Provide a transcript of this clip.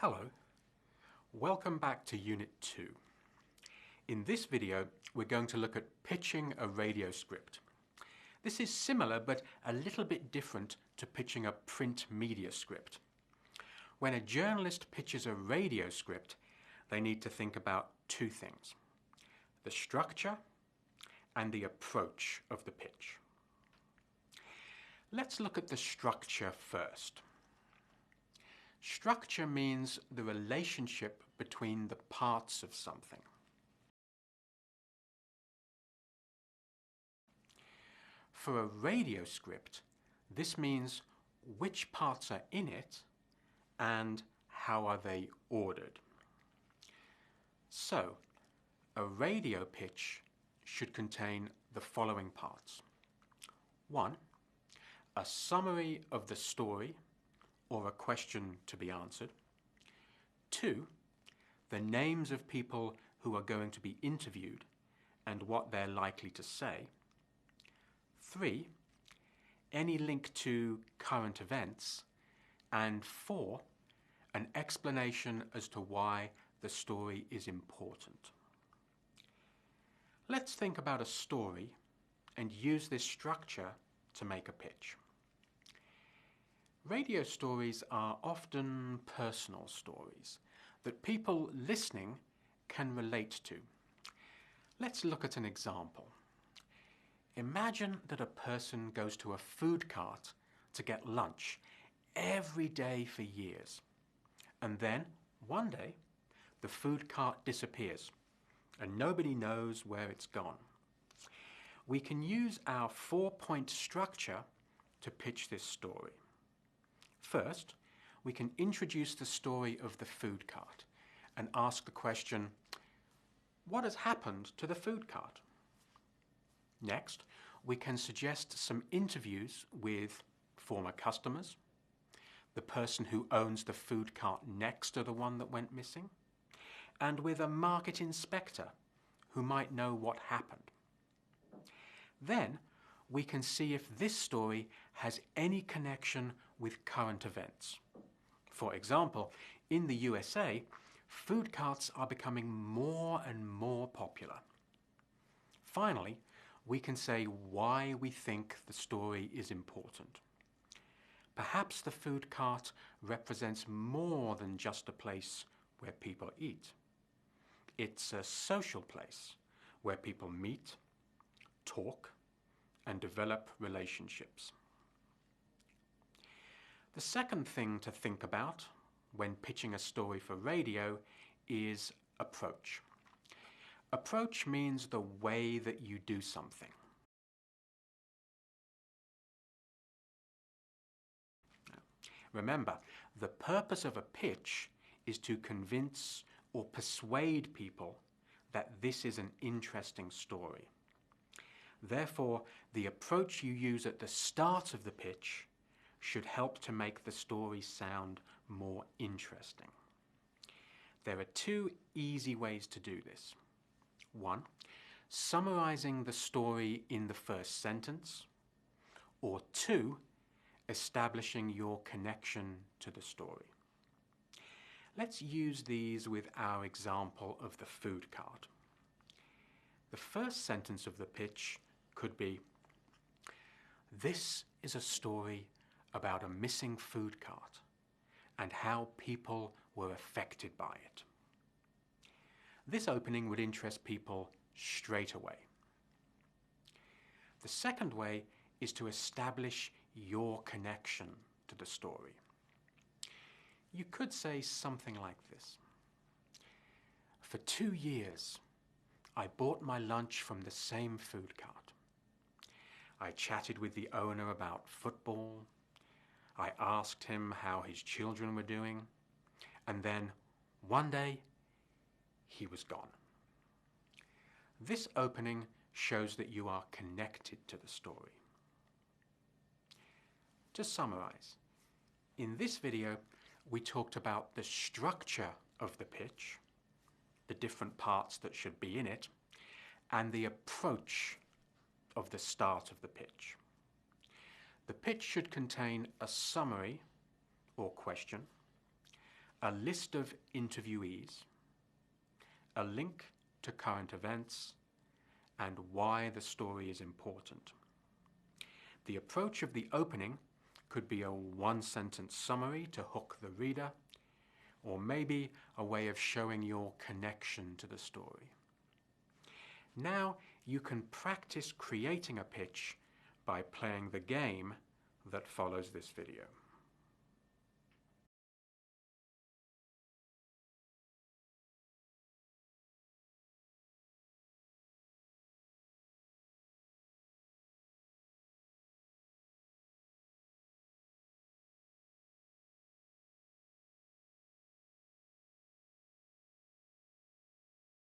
Hello, welcome back to Unit 2. In this video, we're going to look at pitching a radio script. This is similar but a little bit different to pitching a print media script. When a journalist pitches a radio script, they need to think about two things: the structure and the approach of the pitch. Let's look at the structure first. Structure means the relationship between the parts of something. For a radio script, this means which parts are in it and how are they ordered. So, a radio pitch should contain the following parts. 1. A summary of the story or a question to be answered. 2. The names of people who are going to be interviewed and what they're likely to say. 3. Any link to current events. And 4. An explanation as to why the story is important. Let's think about a story and use this structure to make a pitch. Radio stories are often personal stories that people listening can relate to. Let's look at an example. Imagine that a person goes to a food cart to get lunch every day for years, and then one day the food cart disappears and nobody knows where it's gone. We can use our 4-point structure to pitch this story. First, we can introduce the story of the food cart and ask the question, what has happened to the food cart? Next, we can suggest some interviews with former customers, the person who owns the food cart next to the one that went missing, and with a market inspector who might know what happened. Then, we can see if this story has any connection with current events. For example, in the USA, food carts are becoming more and more popular. Finally, we can say why we think the story is important. Perhaps the food cart represents more than just a place where people eat. It's a social place where people meet, talk, and develop relationships. The second thing to think about when pitching a story for radio is approach. Approach means the way that you do something. Remember, the purpose of a pitch is to convince or persuade people that this is an interesting story. Therefore, the approach you use at the start of the pitch should help to make the story sound more interesting. There are two easy ways to do this. 1. Summarizing the story in the first sentence. Or 2. Establishing your connection to the story. Let's use these with our example of the food cart. The first sentence of the pitch could be, this is a story about a missing food cart and how people were affected by it. This opening would interest people straight away. The second way is to establish your connection to the story. You could say something like this. For 2 years, I bought my lunch from the same food cart. I chatted with the owner about football. I asked him how his children were doing. And then, one day, he was gone. This opening shows that you are connected to the story. To summarize, in this video, we talked about the structure of the pitch, the different parts that should be in it, and the approach of the start of the pitch. The pitch should contain a summary or question, a list of interviewees, a link to current events, and why the story is important. The approach of the opening could be a one-sentence summary to hook the reader, or maybe a way of showing your connection to the story. Now you can practice creating a pitch by playing the game that follows this video.